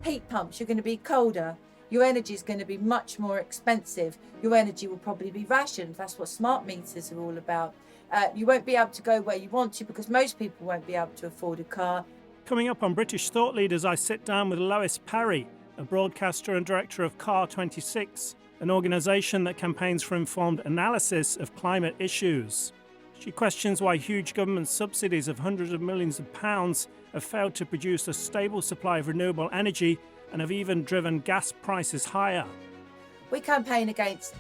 heat pumps, you're going to be colder. Your energy is going to be much more expensive. Your energy will probably be rationed. That's what smart meters are all about. You won't be able to go where you want to because most people won't be able to afford a car. Coming up on British Thought Leaders, I sit down with Lois Perry, a broadcaster and director of Car26, an organisation that campaigns for informed analysis of climate issues. She questions why huge government subsidies of hundreds of millions of pounds have failed to produce a stable supply of renewable energy and have even driven gas prices higher. We campaign against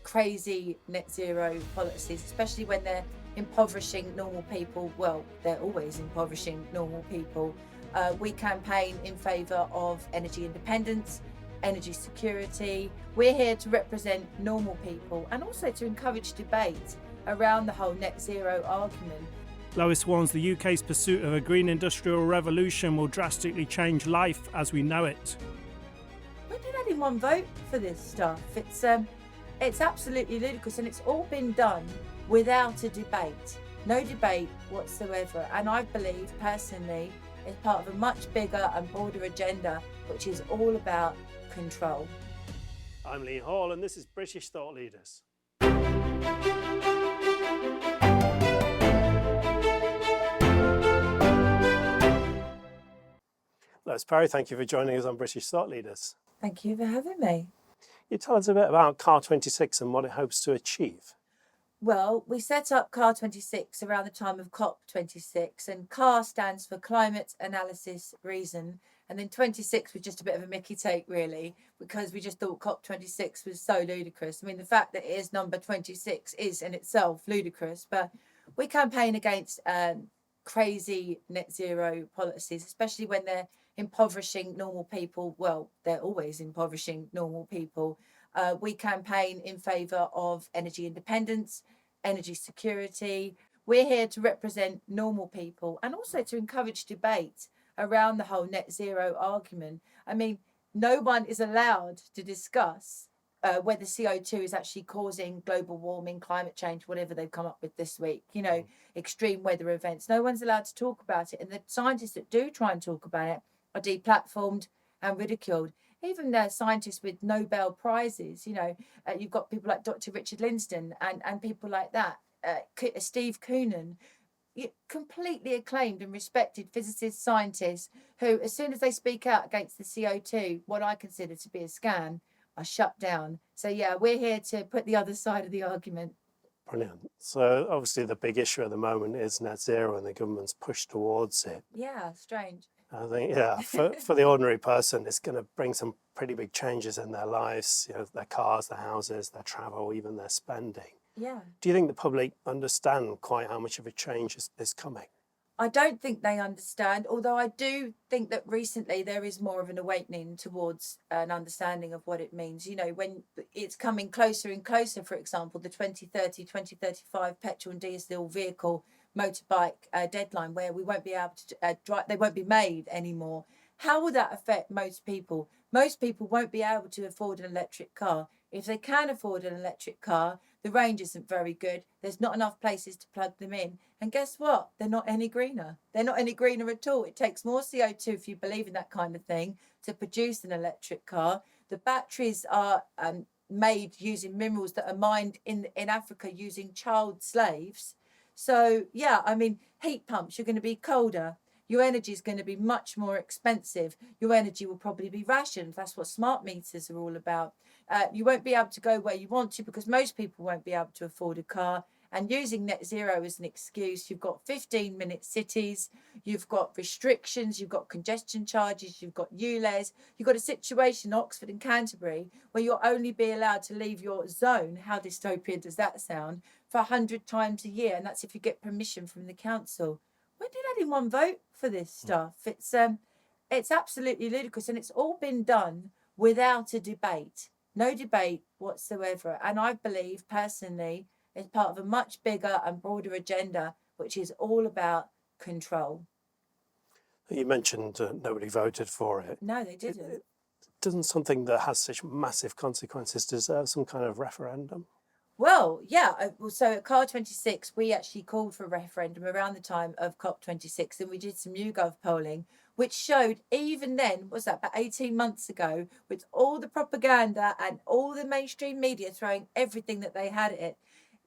crazy net zero policies, especially when they're impoverishing normal people. Well, they're always impoverishing normal people. We campaign in favour of energy independence, energy security. We're here to represent normal people and also to encourage debate around the whole net zero argument. Lois warns the UK's pursuit of a green industrial revolution will drastically change life as we know it. When did anyone vote for this stuff? It's absolutely ludicrous, and it's all been done without a debate. No debate whatsoever. And I believe personally it's part of a much bigger and broader agenda, which is all about control. I'm Lee Hall, and this is British Thought Leaders. Lois Perry, thank you for joining us on British Thought Leaders. Thank you for having me. You tell us a bit about Car26 and what it hopes to achieve. Well, we set up Car26 around the time of COP26, and CAR stands for Climate Analysis Reason, and then 26 was just a bit of a Mickey take, really, because we just thought COP26 was so ludicrous. I mean, the fact that it is number 26 is in itself ludicrous, but we campaign against crazy net zero policies, especially when they're impoverishing normal people. Well, they're always impoverishing normal people. We campaign in favour of energy independence, energy security. We're here to represent normal people and also to encourage debate around the whole net zero argument. I mean, no one is allowed to discuss whether CO2 is actually causing global warming, climate change, whatever they've come up with this week, extreme weather events. No one's allowed to talk about it. And the scientists that do try and talk about it are deplatformed and ridiculed. Even scientists with Nobel Prizes, you've got people like Dr. Richard Linsden and people like that, Steve Koonin, completely acclaimed and respected physicists, scientists who, as soon as they speak out against the CO2, what I consider to be a scam, are shut down. So, yeah, we're here to put the other side of the argument. Brilliant. So, obviously, the big issue at the moment is net zero and the government's push towards it. Yeah, strange. I think, for the ordinary person, it's going to bring some pretty big changes in their lives, their cars, their houses, their travel, even their spending. Yeah. Do you think the public understand quite how much of a change is coming? I don't think they understand, although I do think that recently there is more of an awakening towards an understanding of what it means. When it's coming closer and closer, for example, the 2030, 2035 petrol and diesel vehicle motorbike deadline, where we won't be able to drive, they won't be made anymore. How will that affect most people? Most people won't be able to afford an electric car. If they can afford an electric car, the range isn't very good. There's not enough places to plug them in. And guess what? They're not any greener. They're not any greener at all. It takes more CO2, if you believe in that kind of thing, to produce an electric car. The batteries are made using minerals that are mined in Africa using child slaves. So, yeah, I mean, heat pumps, you're going to be colder. Your energy is going to be much more expensive. Your energy will probably be rationed. That's what smart meters are all about. You won't be able to go where you want to because most people won't be able to afford a car. And using net zero as an excuse, you've got 15-minute cities, you've got restrictions, you've got congestion charges, you've got ULEZ, you've got a situation, Oxford and Canterbury, where you'll only be allowed to leave your zone, how dystopian does that sound, for 100 times a year. And that's if you get permission from the council. When did anyone vote for this stuff? It's absolutely ludicrous, and it's all been done without a debate. No debate whatsoever. And I believe personally it's part of a much bigger and broader agenda, which is all about control. You mentioned nobody voted for it. No, they didn't. Doesn't something that has such massive consequences deserve some kind of referendum? Well, yeah. So at Car26, we actually called for a referendum around the time of COP26, and we did some YouGov polling, which showed even then, what was that, about 18 months ago, with all the propaganda and all the mainstream media throwing everything that they had at it,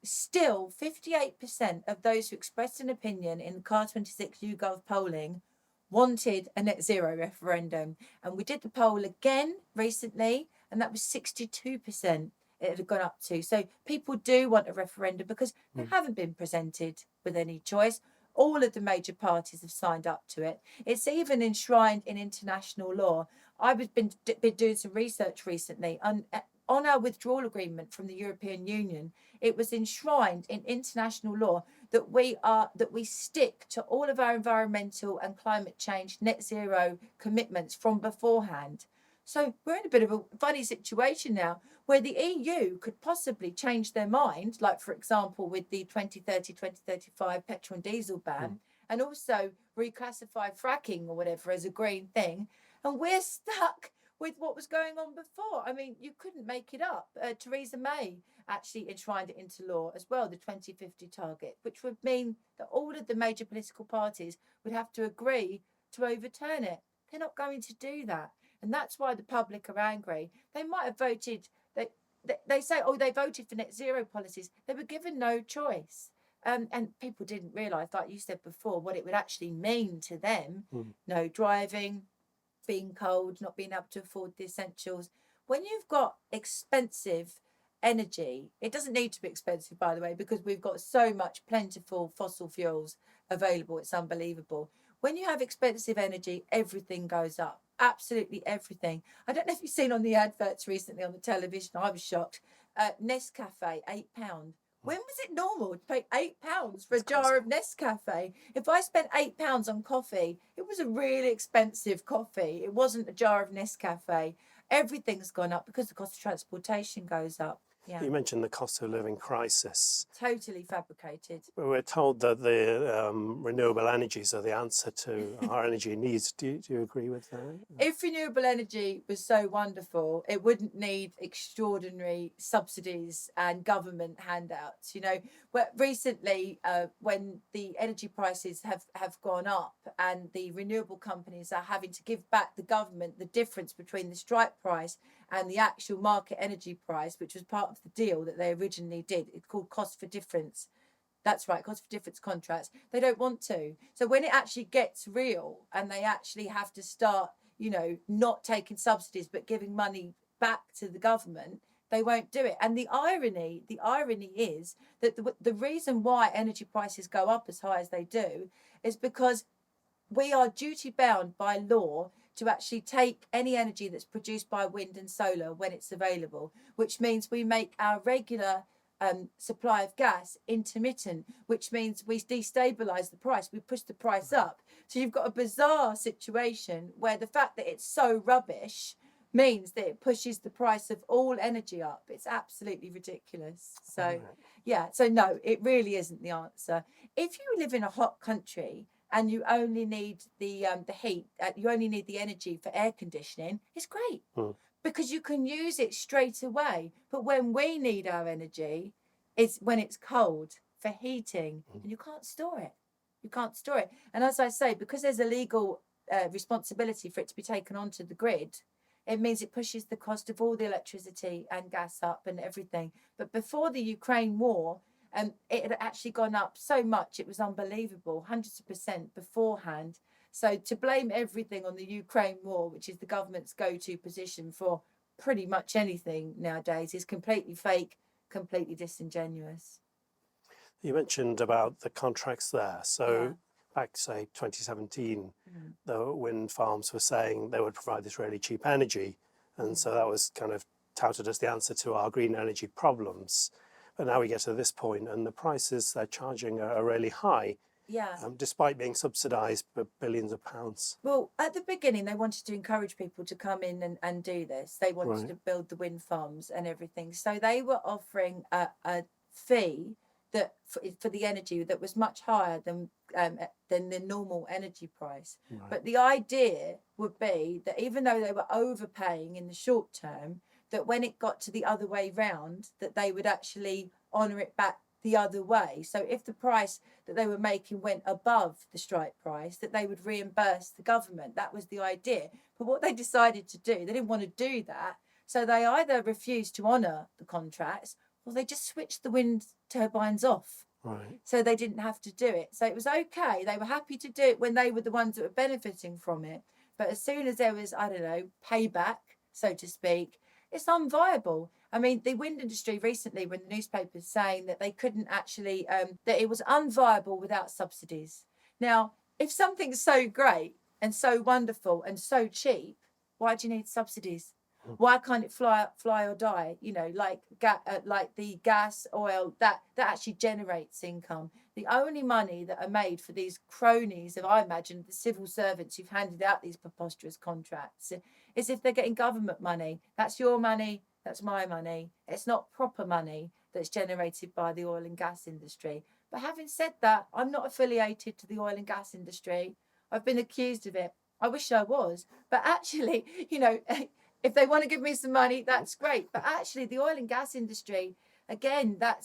still 58% of those who expressed an opinion in the CAR26 YouGov polling wanted a net zero referendum. And we did the poll again recently, and that was 62% it had gone up to. So people do want a referendum because they haven't been presented with any choice. All of the major parties have signed up to it. It's even enshrined in international law. I've been doing some research recently on our withdrawal agreement from the European Union. It was enshrined in international law that we stick to all of our environmental and climate change net zero commitments from beforehand. So we're in a bit of a funny situation now where the EU could possibly change their mind, like, for example, with the 2030, 2035 petrol and diesel ban, and also reclassify fracking or whatever as a green thing. And we're stuck with what was going on before. I mean, you couldn't make it up. Theresa May actually enshrined it into law as well, the 2050 target, which would mean that all of the major political parties would have to agree to overturn it. They're not going to do that. And that's why the public are angry. They might have voted, they say, oh, they voted for net zero policies. They were given no choice. And people didn't realise, like you said before, what it would actually mean to them. No driving, being cold, not being able to afford the essentials. When you've got expensive energy, it doesn't need to be expensive, by the way, because we've got so much plentiful fossil fuels available. It's unbelievable. When you have expensive energy, everything goes up. Absolutely everything. I don't know if you've seen on the adverts recently on the television. I was shocked. Nescafe, £8. When was it normal to pay £8 for a jar of Nescafe? If I spent £8 on coffee, it was a really expensive coffee. It wasn't a jar of Nescafe. Everything's gone up because the cost of transportation goes up. Yeah. You mentioned the cost of living crisis. Totally fabricated. We're told that the renewable energies are the answer to our energy needs. Do you agree with that? If renewable energy was so wonderful, it wouldn't need extraordinary subsidies and government handouts. You know, recently, when the energy prices have gone up and the renewable companies are having to give back the government the difference between the strike price and the actual market energy price, which was part of the deal that they originally did. It's called cost for difference. That's right, cost for difference contracts. They don't want to. So when it actually gets real and they actually have to start, you know, not taking subsidies but giving money back to the government, they won't do it. And the irony is that the reason why energy prices go up as high as they do is because we are duty bound by law to actually take any energy that's produced by wind and solar when it's available, which means we make our regular supply of gas intermittent, which means we destabilise the price, we push the price up. So you've got a bizarre situation where the fact that it's so rubbish means that it pushes the price of all energy up. It's absolutely ridiculous. So, yeah, so no, it really isn't the answer. If you live in a hot country and you only need the heat, you only need the energy for air conditioning, it's great because you can use it straight away. But when we need our energy, it's when it's cold for heating, and you can't store it. You can't store it. And as I say, because there's a legal responsibility for it to be taken onto the grid, it means it pushes the cost of all the electricity and gas up and everything. But before the Ukraine war, it had actually gone up so much, it was unbelievable, hundreds of percent beforehand. So to blame everything on the Ukraine war, which is the government's go-to position for pretty much anything nowadays, is completely fake, completely disingenuous. You mentioned about the contracts there. So back, say, 2017, the wind farms were saying they would provide this really cheap energy. And so that was kind of touted as the answer to our green energy problems. But now we get to this point and the prices they're charging are really high, despite being subsidised for billions of pounds. Well, at the beginning, they wanted to encourage people to come in and do this. They wanted to build the wind farms and everything. So they were offering a fee that for the energy that was much higher than the normal energy price. But the idea would be that even though they were overpaying in the short term, that when it got to the other way round, that they would actually honour it back the other way. So if the price that they were making went above the strike price, that they would reimburse the government. That was the idea. But what they decided to do, they didn't want to do that. So they either refused to honour the contracts or they just switched the wind turbines off. Right. So they didn't have to do it. So it was okay. They were happy to do it when they were the ones that were benefiting from it. But as soon as there was, I don't know, payback, so to speak, it's unviable. I mean, the wind industry recently, when the newspapers saying that they couldn't actually, that it was unviable without subsidies. Now, if something's so great and so wonderful and so cheap, why do you need subsidies? Why can't it fly or die? You know, like the gas, oil that actually generates income. The only money that are made for these cronies of, I imagine, the civil servants who've handed out these preposterous contracts is if they're getting government money. That's your money. That's my money. It's not proper money that's generated by the oil and gas industry. But having said that, I'm not affiliated to the oil and gas industry. I've been accused of it. I wish I was. But actually, you know, if they want to give me some money, that's great. But actually, the oil and gas industry, again, that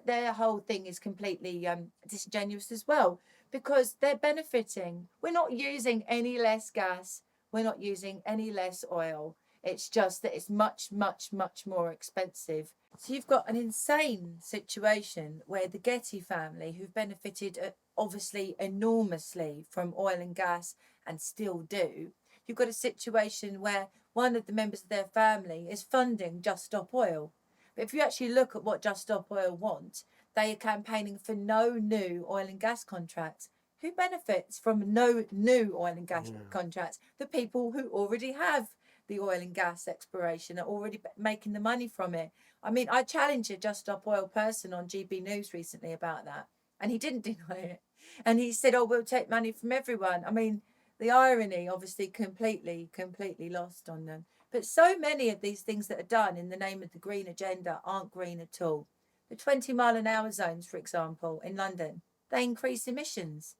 their whole thing is completely disingenuous as well, because they're benefiting. We're not using any less gas. We're not using any less oil. It's just that it's much, much, much more expensive. So you've got an insane situation where the Getty family, who've benefited obviously enormously from oil and gas and still do, you've got a situation where one of the members of their family is funding Just Stop Oil. But if you actually look at what Just Stop Oil want, they are campaigning for no new oil and gas contracts. Who benefits from no new oil and gas contracts? The people who already have the oil and gas exploration are already making the money from it. I mean, I challenged a Just Stop Oil person on GB News recently about that, and he didn't deny it. And he said, oh, we'll take money from everyone. I mean, the irony, obviously, completely lost on them. But so many of these things that are done in the name of the green agenda aren't green at all. The 20-mile-an-hour zones, for example, in London, they increase emissions.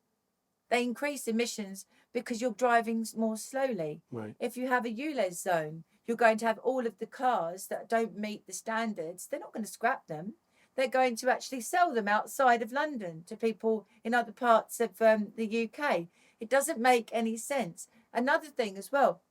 They increase emissions because you're driving more slowly. Right. If you have a ULEZ zone, you're going to have all of the cars that don't meet the standards. They're not going to scrap them. They're going to actually sell them outside of London to people in other parts of the UK. It doesn't make any sense. Another thing as well,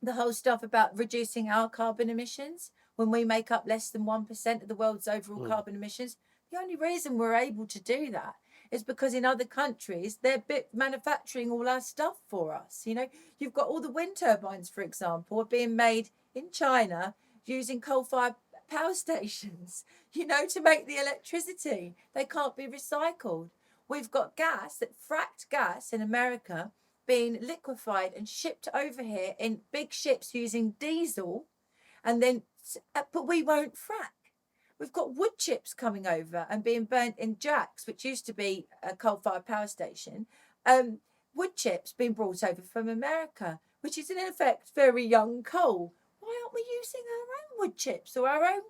the whole stuff about reducing our carbon emissions when we make up less than 1% of the world's overall carbon emissions. The only reason we're able to do that is because in other countries, they're manufacturing all our stuff for us. You know, you've got all the wind turbines, for example, are being made in China using coal-fired power stations, you know, to make the electricity. They can't be recycled. We've got gas, that fracked gas in America, being liquefied and shipped over here in big ships using diesel, and then, but we won't frack. We've got wood chips coming over and being burnt in Jack's, which used to be a coal-fired power station. Wood chips being brought over from America, which is in effect very young coal. Why aren't we using our own wood chips or our own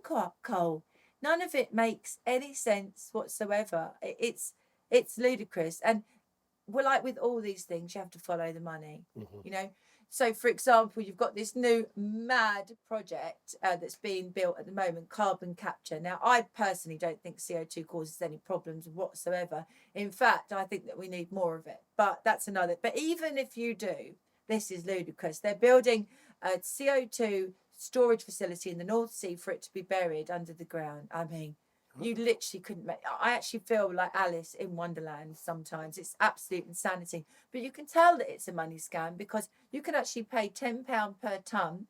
coal? None of it makes any sense whatsoever. It's ludicrous. And we're like with all these things, you have to follow the money, you know. So, for example, you've got this new mad project that's being built at the moment, carbon capture. Now, I personally don't think CO2 causes any problems whatsoever. In fact, I think that we need more of it. But that's another. But even if you do, this is ludicrous. They're building a CO2 storage facility in the North Sea for it to be buried under the ground. I mean, you literally couldn't make. I actually feel like Alice in Wonderland sometimes. It's absolute insanity. But you can tell that it's a money scam because you can actually pay £10 per tonne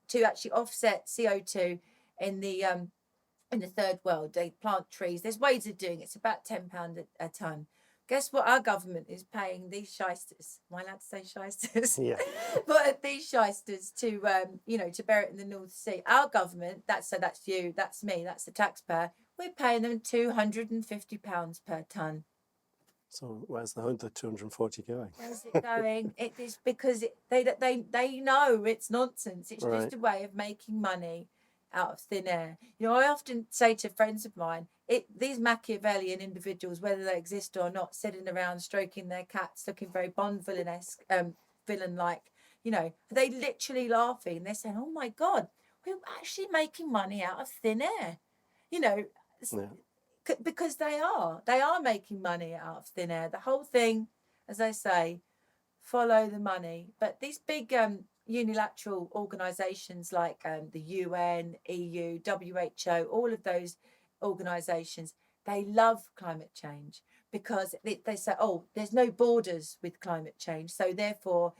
to actually offset CO2 in the third world. They plant trees. There's ways of doing it. It's about £10 a tonne. Guess what our government is paying these shysters? Am I allowed to say shysters? Yeah. But these shysters to to bury it in the North Sea. Our government, that's you, that's me, that's the taxpayer. We're paying them £250 per tonne. So where's the 240 going? Where's it going? It is because they know it's nonsense. It's Right. just a way of making money out of thin air. You know, I often say to friends of mine, these Machiavellian individuals, whether they exist or not, sitting around stroking their cats, looking very Bond villain-esque, villain-like, you know, they literally laughing. They're saying, "Oh my God, we're actually making money out of thin air." You know, Yeah. because they are making money out of thin air. The whole thing, as I say, follow the money. But these big unilateral organisations like the UN, EU, WHO, all of those organisations, they love climate change because they say, oh, there's no borders with climate change, so therefore,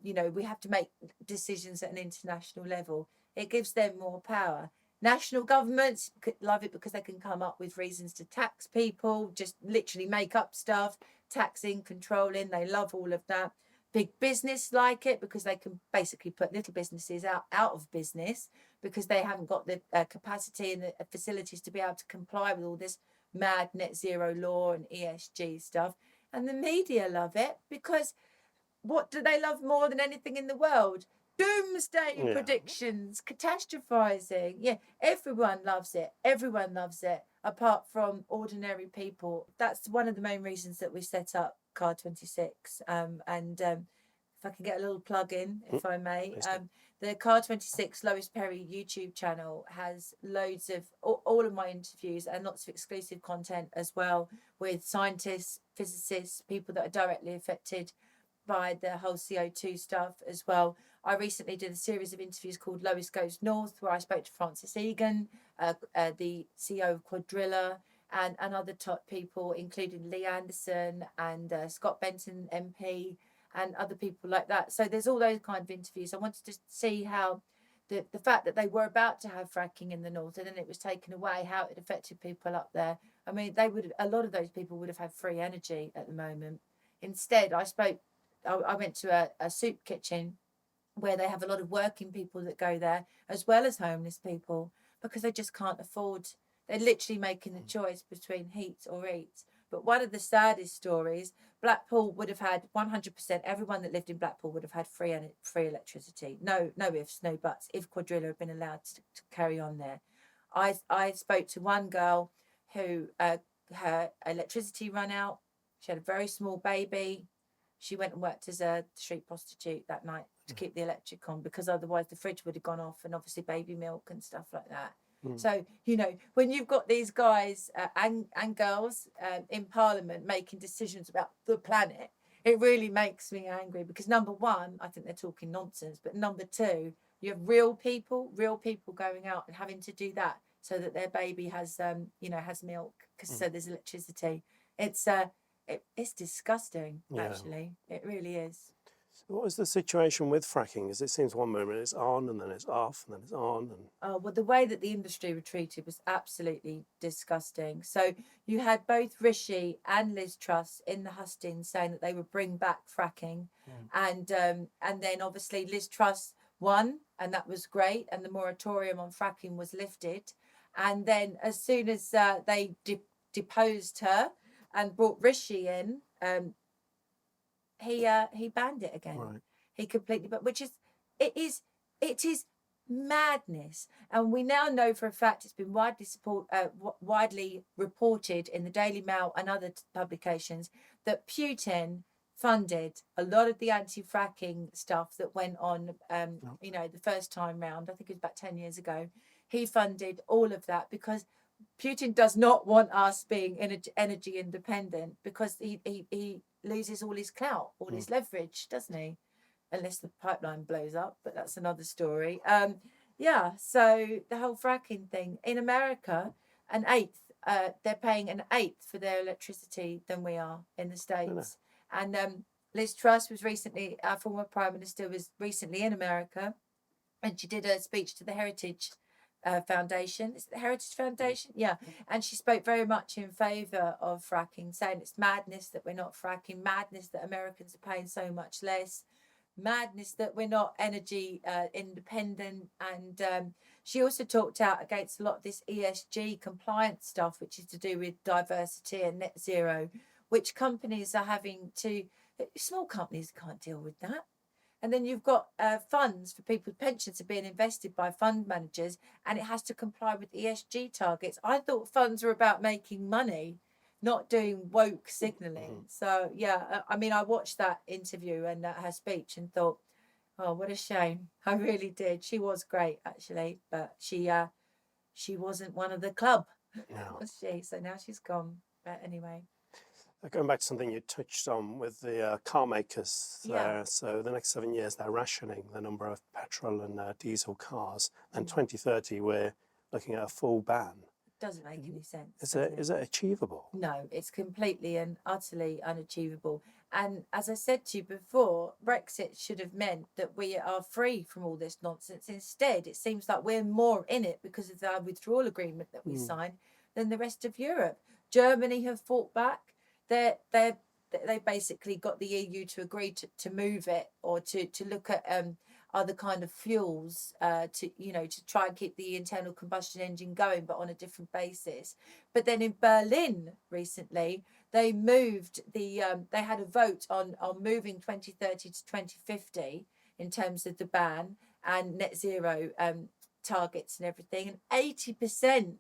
we have to make decisions at an international level. It gives them more power. National governments love it because they can come up with reasons to tax people, just literally make up stuff, taxing, controlling. They love all of that. Big business like it because they can basically put little businesses out of business because they haven't got the capacity and the facilities to be able to comply with all this mad net zero law and ESG stuff. And the media love it because what do they love more than anything in the world? Doomsday predictions, catastrophizing. Yeah, everyone loves it. Everyone loves it, apart from ordinary people. That's one of the main reasons that we set up Car 26. If I can get a little plug in, if I may. The Car 26 Lois Perry YouTube channel has loads of all of my interviews and lots of exclusive content as well with scientists, physicists, people that are directly affected by the whole CO2 stuff as well. I recently did a series of interviews called Lois Goes North, where I spoke to Francis Egan, the CEO of Quadrilla, and other top people, including Lee Anderson and Scott Benton MP, and other people like that. So there's all those kind of interviews. I wanted to see how the fact that they were about to have fracking in the north and then it was taken away, how it affected people up there. I mean, a lot of those people would have had free energy at the moment. Instead, I went to a soup kitchen where they have a lot of working people that go there, as well as homeless people, because they just can't afford. They're literally making the choice between heat or eat. But one of the saddest stories, Blackpool would have had 100%. Everyone that lived in Blackpool would have had free electricity. No ifs, no buts. If Quadrilla had been allowed to carry on there, I spoke to one girl who her electricity ran out. She had a very small baby. She went and worked as a street prostitute that night to keep the electric on, because otherwise the fridge would have gone off, and obviously baby milk and stuff like that. So, when you've got these guys and girls in Parliament making decisions about the planet, it really makes me angry, because number one, I think they're talking nonsense. But number two, you have real people going out and having to do that so that their baby has, has milk, because so there's electricity. It's disgusting, actually. It really is. So what is the situation with fracking? Because it seems one moment it's on and then it's off and then it's on. Oh, well, the way that the industry were treated was absolutely disgusting. So you had both Rishi and Liz Truss in the hustings saying that they would bring back fracking. And then obviously Liz Truss won, and that was great. And the moratorium on fracking was lifted. And then as soon as they deposed her and brought Rishi in, he banned it again. Right. He completely, but it is madness. And we now know for a fact, it's been widely reported in the Daily Mail and other publications, that Putin funded a lot of the anti-fracking stuff that went on. The first time round, I think it was about 10 years ago, he funded all of that because Putin does not want us being energy independent, because he loses all his clout, all his leverage, doesn't he? Unless the pipeline blows up, but that's another story. So the whole fracking thing in America, they're paying an eighth for their electricity than we are in the States. And Liz Truss our former Prime Minister, was recently in America, and she did a speech to the Heritage Foundation. Is it the Heritage Foundation? Yeah. And she spoke very much in favour of fracking, saying it's madness that we're not fracking, madness that Americans are paying so much less, madness that we're not energy independent. And she also talked out against a lot of this ESG compliance stuff, which is to do with diversity and net zero, which companies are having to, small companies can't deal with that. And then you've got funds for people's pensions are being invested by fund managers, and it has to comply with ESG targets. I thought funds were about making money, not doing woke signalling. So, I watched that interview and her speech and thought, oh, what a shame. I really did. She was great, actually, but she wasn't one of the club. Yeah. Was she? So now she's gone. But anyway, Going back to something you touched on with the car makers yeah. there, so the next 7 years they're rationing the number of petrol and diesel cars, and Mm. 2030 we're looking at a full ban. Doesn't make any sense. Is does it achievable? No, it's completely and utterly unachievable. And as I said to you before, Brexit should have meant that we are free from all this nonsense. Instead, it seems like we're more in it because of the withdrawal agreement that we signed than the rest of Europe. Germany have fought back. They basically got the EU to agree to move it, or to look at other kind of fuels to try and keep the internal combustion engine going, but on a different basis. But then in Berlin recently, they moved they had a vote on moving 2030 to 2050 in terms of the ban and net zero targets and everything, and 80%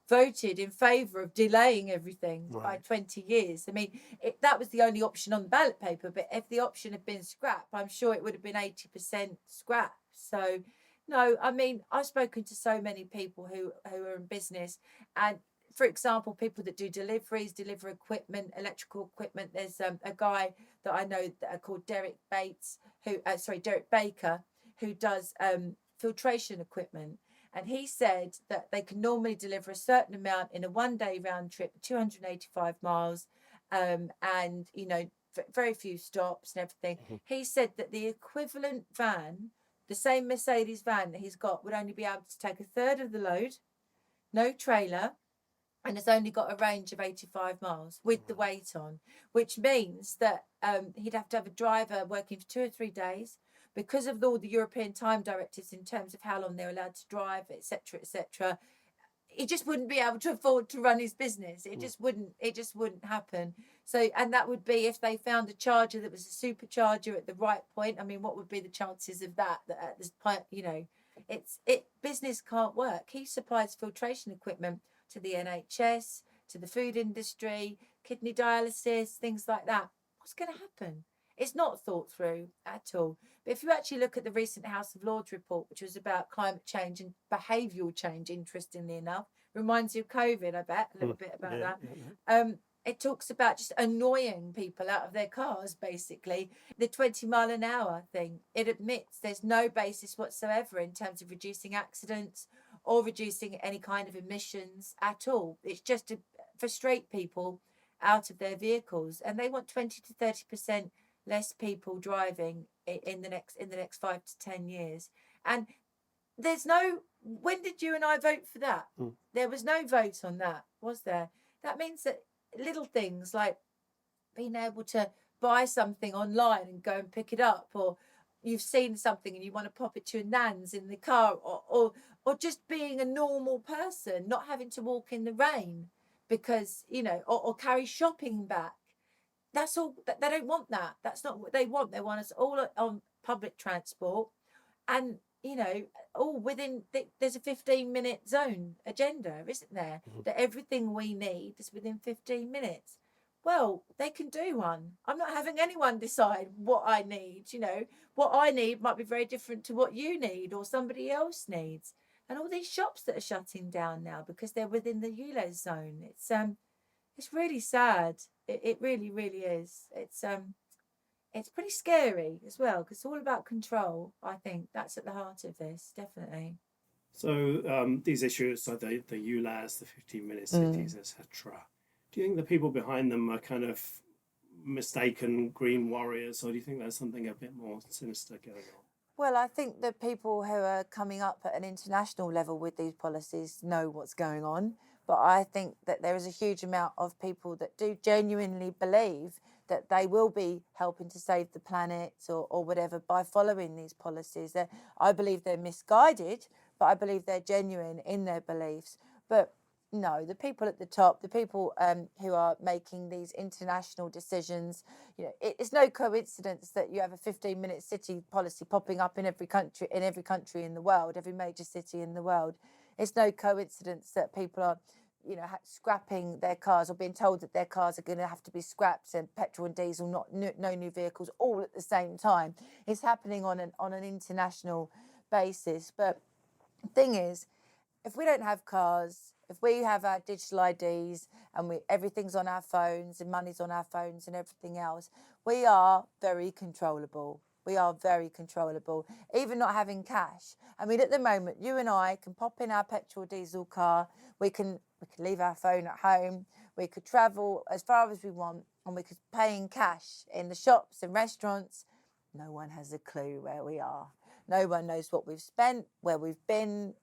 voted in favour of delaying everything by 20 years. I mean, that was the only option on the ballot paper, but if the option had been scrap, I'm sure it would have been 80% scrap. So no, I mean, I've spoken to so many people who are in business, and for example, people that do deliveries, deliver equipment, electrical equipment. There's a guy that I know called Derek Baker, who does filtration equipment. And he said that they can normally deliver a certain amount in a 1 day round trip, 285 miles, and very few stops and everything. Mm-hmm. He said that the equivalent van, the same Mercedes van that he's got, would only be able to take a third of the load, no trailer, and it's only got a range of 85 miles with the weight on, which means that he'd have to have a driver working for 2 or 3 days because of all the European time directives in terms of how long they're allowed to drive, etc., etc. He just wouldn't be able to afford to run his business. It just wouldn't happen. So, and that would be if they found a charger that was a supercharger at the right point. I mean, what would be the chances of that at this point, business can't work. He supplies filtration equipment to the NHS, to the food industry, kidney dialysis, things like that. What's going to happen? It's not thought through at all. But if you actually look at the recent House of Lords report, which was about climate change and behavioural change, interestingly enough, reminds you of COVID, I bet, a little bit about that. Yeah. It talks about just annoying people out of their cars, basically. The 20-mile-an-hour thing, it admits there's no basis whatsoever in terms of reducing accidents or reducing any kind of emissions at all. It's just to frustrate people out of their vehicles, and they want 20 to 30% less people driving in the next 5 to 10 years. And there's no, when did you and I vote for that? There was no vote on that, was there? That means that little things like being able to buy something online and go and pick it up, or you've seen something and you want to pop it to your nan's in the car, or just being a normal person, not having to walk in the rain because, or carry shopping back. That's all. They don't want that. That's not what they want. They want us all on public transport, and all within. There's a 15-minute zone agenda, isn't there? That everything we need is within 15 minutes. Well, they can do one. I'm not having anyone decide what I need. What I need might be very different to what you need or somebody else needs. And all these shops that are shutting down now because they're within the ULEZ zone. It's really sad. It really, really is. It's pretty scary as well because it's all about control. I think that's at the heart of this, definitely. So these issues, like the ULEZ, the 15-minute cities, etc. Do you think the people behind them are kind of mistaken green warriors, or do you think there's something a bit more sinister going on? Well, I think the people who are coming up at an international level with these policies know what's going on. But I think that there is a huge amount of people that do genuinely believe that they will be helping to save the planet or whatever by following these policies. I believe they're misguided, but I believe they're genuine in their beliefs. But no, the people at the top, the people who are making these international decisions, it's no coincidence that you have a 15-minute city policy popping up in every country in the world, every major city in the world. It's no coincidence that people are, scrapping their cars or being told that their cars are going to have to be scrapped, and petrol and diesel, no new vehicles, all at the same time. It's happening on an international basis. But the thing is, if we don't have cars, if we have our digital IDs and everything's on our phones and money's on our phones and everything else, we are very controllable. We are very controllable, even not having cash. I mean, at the moment, you and I can pop in our petrol diesel car. We can leave our phone at home. We could travel as far as we want, and we could pay in cash in the shops and restaurants. No one has a clue where we are. No one knows what we've spent, where we've been,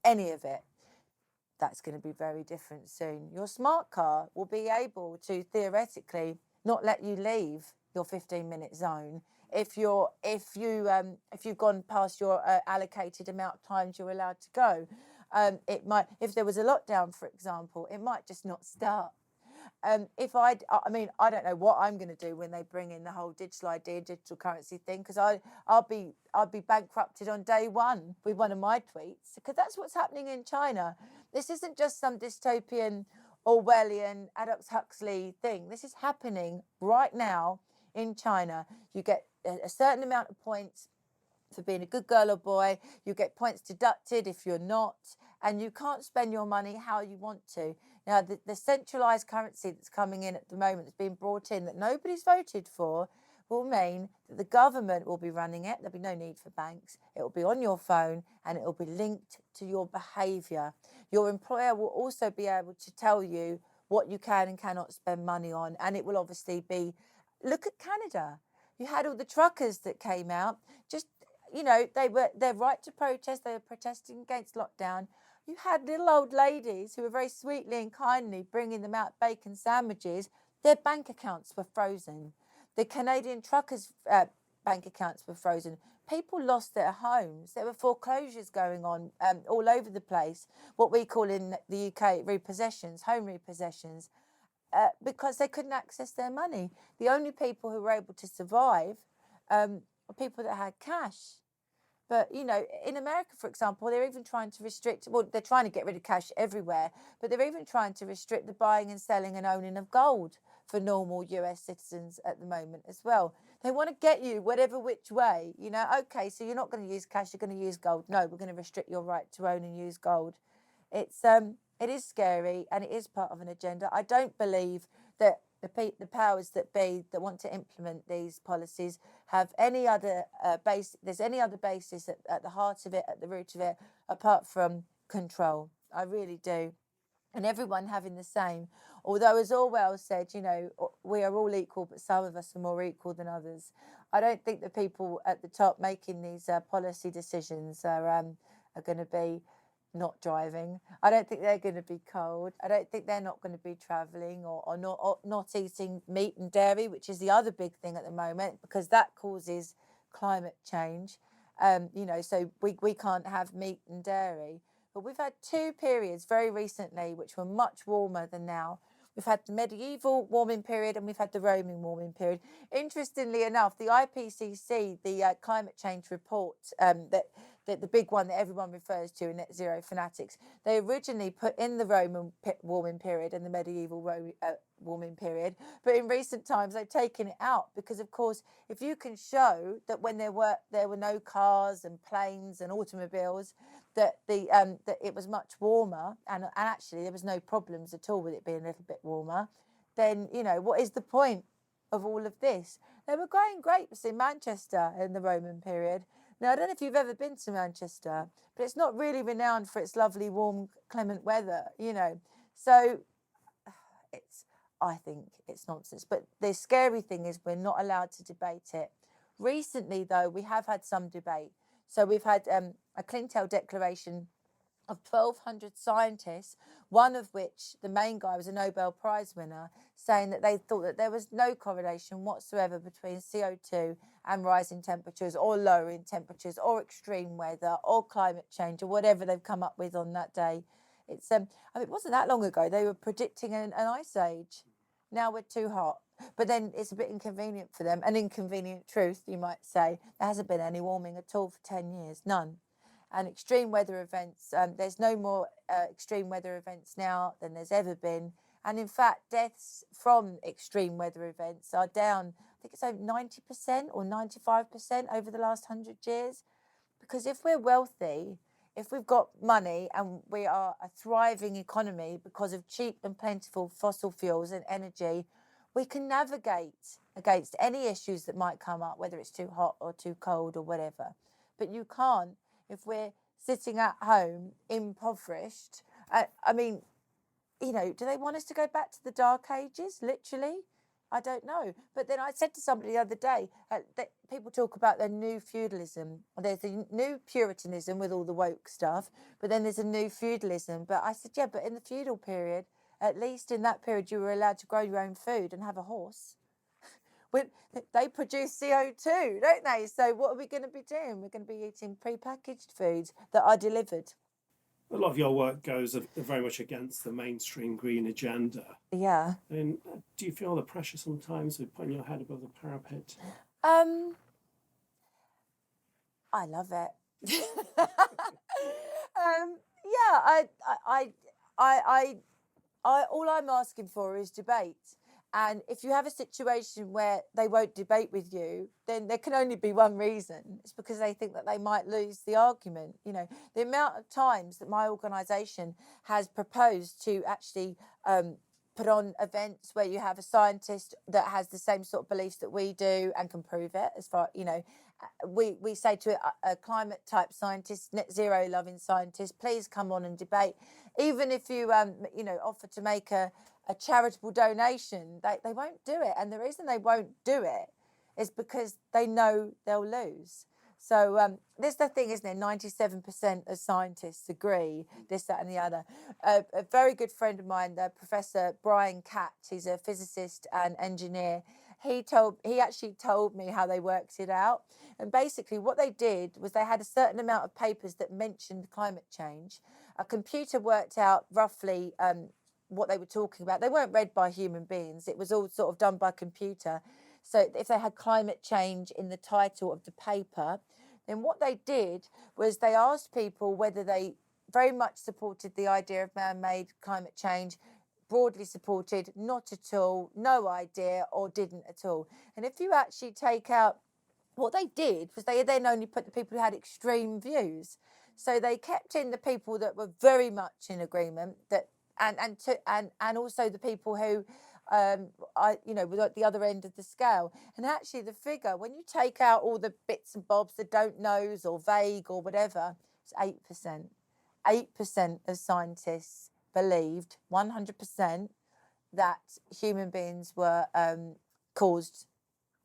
any of it. That's going to be very different soon. Your smart car will be able to theoretically not let you leave your 15-minute zone if you've gone past your allocated amount of times you're allowed to go. It might, if there was a lockdown, for example, it might just not start. I mean, I don't know what I'm going to do when they bring in the whole digital ID, digital currency thing, because I'll be bankrupted on day one with one of my tweets, because that's what's happening in China. This isn't just some dystopian Orwellian Aldous Huxley thing. This is happening right now in China. You get a certain amount of points for being a good girl or boy. You get points deducted if you're not, and you can't spend your money how you want to. Now, the centralised currency that's coming in at the moment, that's being brought in, that nobody's voted for, will mean that the government will be running it. There'll be no need for banks. It will be on your phone and it will be linked to your behaviour. Your employer will also be able to tell you what you can and cannot spend money on, and it will obviously be, look at Canada. You had all the truckers that came out, just, you know, their right to protest. They were protesting against lockdown. You had little old ladies who were very sweetly and kindly bringing them out bacon sandwiches. Their bank accounts were frozen. The Canadian truckers' bank accounts were frozen. People lost their homes. There were foreclosures going on all over the place, what we call in the UK repossessions, home repossessions, because they couldn't access their money. The only people who were able to survive are people that had cash. But, you know, in America, for example, they're even trying to restrict, well, they're trying to get rid of cash everywhere, but they're even trying to restrict the buying and selling and owning of gold for normal US citizens at the moment as well. They want to get you whatever which way, you know, okay, so you're not going to use cash, you're going to use gold. No, we're going to restrict your right to own and use gold. It is scary, and it is part of an agenda. I don't believe that the powers that be that want to implement these policies have any other there's any other basis at the heart of it, at the root of it, apart from control. I really do. And everyone having the same. Although, as Orwell said, you know, we are all equal, but some of us are more equal than others. I don't think the people at the top making these policy decisions are going to be not driving. I don't think they're going to be cold. I don't think they're not going to be travelling or not eating meat and dairy, which is the other big thing at the moment, because that causes climate change. You know, so we can't have meat and dairy. But we've had two periods very recently which were much warmer than now. We've had the medieval warming period and we've had the Roman warming period. Interestingly enough, the IPCC, the climate change report, the big one that everyone refers to in Net Zero Fanatics, they originally put in the Roman warming period and the medieval warming period, but in recent times they've taken it out because, of course, if you can show that when there were no cars and planes and automobiles, that it was much warmer and actually there was no problems at all with it being a little bit warmer, then, you know, what is the point of all of this? They were growing grapes in Manchester in the Roman period. Now, I don't know if you've ever been to Manchester, but it's not really renowned for its lovely, warm, clement weather, you know. So I think it's nonsense. But the scary thing is we're not allowed to debate it. Recently, though, we have had some debate. So we've had a Clintel declaration of 1,200 scientists, one of which, the main guy, was a Nobel Prize winner, saying that they thought that there was no correlation whatsoever between CO2 and rising temperatures or lowering temperatures or extreme weather or climate change or whatever they've come up with on that day. It's I mean, it wasn't that long ago they were predicting an ice age. Now we're too hot. But then it's a bit inconvenient for them, an inconvenient truth, you might say. There hasn't been any warming at all for 10 years, none. And extreme weather events, there's no more extreme weather events now than there's ever been. And in fact, deaths from extreme weather events are down, I think it's over 90% or 95% over the last 100 years. Because if we're wealthy, if we've got money and we are a thriving economy because of cheap and plentiful fossil fuels and energy, we can navigate against any issues that might come up, whether it's too hot or too cold or whatever. But you can't if we're sitting at home impoverished. I mean, you know, do they want us to go back to the Dark Ages, literally? I don't know. But then I said to somebody the other day, that people talk about the new feudalism. There's a new Puritanism with all the woke stuff, but then there's a new feudalism. But I said, yeah, but in the feudal period, at least in that period, you were allowed to grow your own food and have a horse. They produce CO2, don't they? So what are we going to be doing? We're going to be eating prepackaged foods that are delivered. A lot of your work goes very much against the mainstream green agenda. Yeah. And do you feel the pressure sometimes of putting your head above the parapet? I love it. Yeah, I all I'm asking for is debate. And if you have a situation where they won't debate with you, then there can only be one reason. It's because they think that they might lose the argument. You know, the amount of times that my organisation has proposed to actually put on events where you have a scientist that has the same sort of beliefs that we do and can prove it, as far, you know, we say to a climate type scientist, net zero loving scientist, please come on and debate. Even if you, you know, offer to make a charitable donation, they won't do it. And the reason they won't do it is because they know they'll lose. So this is the thing, isn't it? 97% of scientists agree, this, that and the other. A very good friend of mine, Professor Brian Catt, he's a physicist and engineer. He actually told me how they worked it out. And basically what they did was they had a certain amount of papers that mentioned climate change. A computer worked out roughly what they were talking about. They weren't read by human beings. It was all sort of done by computer. So if they had climate change in the title of the paper, then what they did was they asked people whether they very much supported the idea of man-made climate change, broadly supported, not at all, no idea, or didn't at all. And if you actually take out, what they did was they then only put the people who had extreme views. So they kept in the people that were very much in agreement, that and also the people who you know, were at the other end of the scale. And actually the figure, when you take out all the bits and bobs, the don't knows or vague or whatever, it's 8%. 8% of scientists believed 100% that human beings were caused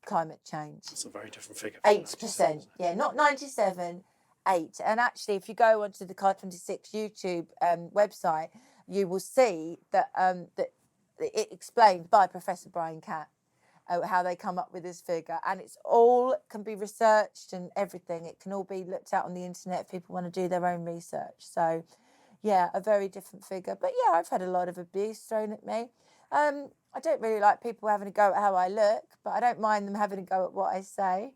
climate change. It's a very different figure. 8%, yeah, not 97, 8. And actually, if you go onto the Car 26 YouTube website, you will see that that it explained by Professor Brian Catt how they come up with this figure, and it's all can be researched and everything. It can all be looked at on the internet if people want to do their own research. So, yeah, a very different figure. But yeah, I've had a lot of abuse thrown at me. I don't really like people having a go at how I look, but I don't mind them having a go at what I say,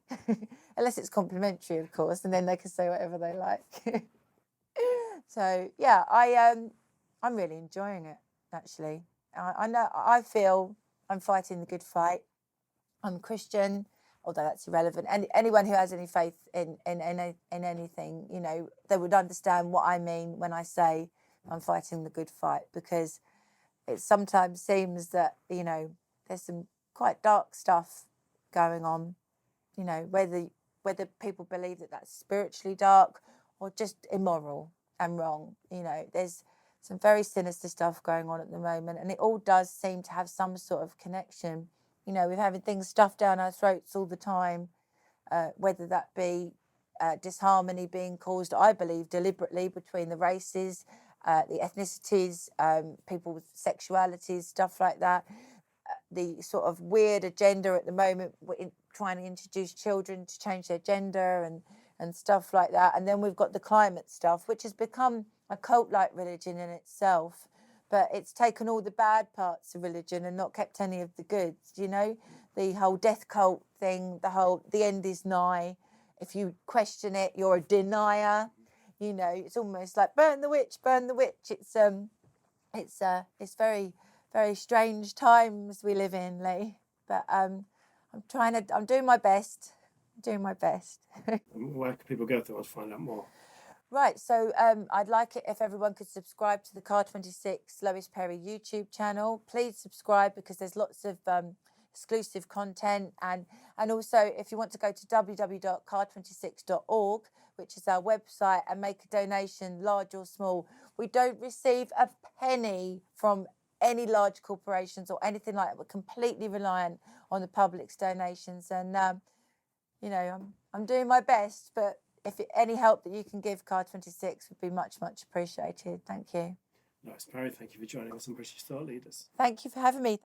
unless it's complimentary, of course, and then they can say whatever they like. So yeah, I'm really enjoying it, actually. I feel I'm fighting the good fight. I'm Christian, although that's irrelevant. And anyone who has any faith in anything, you know, they would understand what I mean when I say I'm fighting the good fight, because it sometimes seems that, you know, there's some quite dark stuff going on, you know, whether people believe that that's spiritually dark or just immoral and wrong. You know, there's some very sinister stuff going on at the moment, and it all does seem to have some sort of connection. You know, we're having things stuffed down our throats all the time, whether that be disharmony being caused, I believe, deliberately between the races, the ethnicities, people with sexualities, stuff like that. The sort of weird agenda at the moment, trying to introduce children to change their gender and stuff like that. And then we've got the climate stuff, which has become a cult-like religion in itself, but it's taken all the bad parts of religion and not kept any of the good. You know, the whole death cult thing, the end is nigh. If you question it, you're a denier. You know, it's almost like burn the witch, burn the witch. It's very, very strange times we live in, Lee. But I'm doing my best. Where can people go if they want to find out more? Right, so I'd like it if everyone could subscribe to the Car 26 Lois Perry YouTube channel. Please subscribe because there's lots of exclusive content, and also if you want to go to www.car26.org, which is our website, and make a donation, large or small. We don't receive a penny from any large corporations or anything like that. We're completely reliant on the public's donations, and you know, I'm doing my best, but if any help that you can give Car 26 would be much, much appreciated. Thank you. Lois Perry, thank you for joining us on British Thought Leaders. Thank you for having me.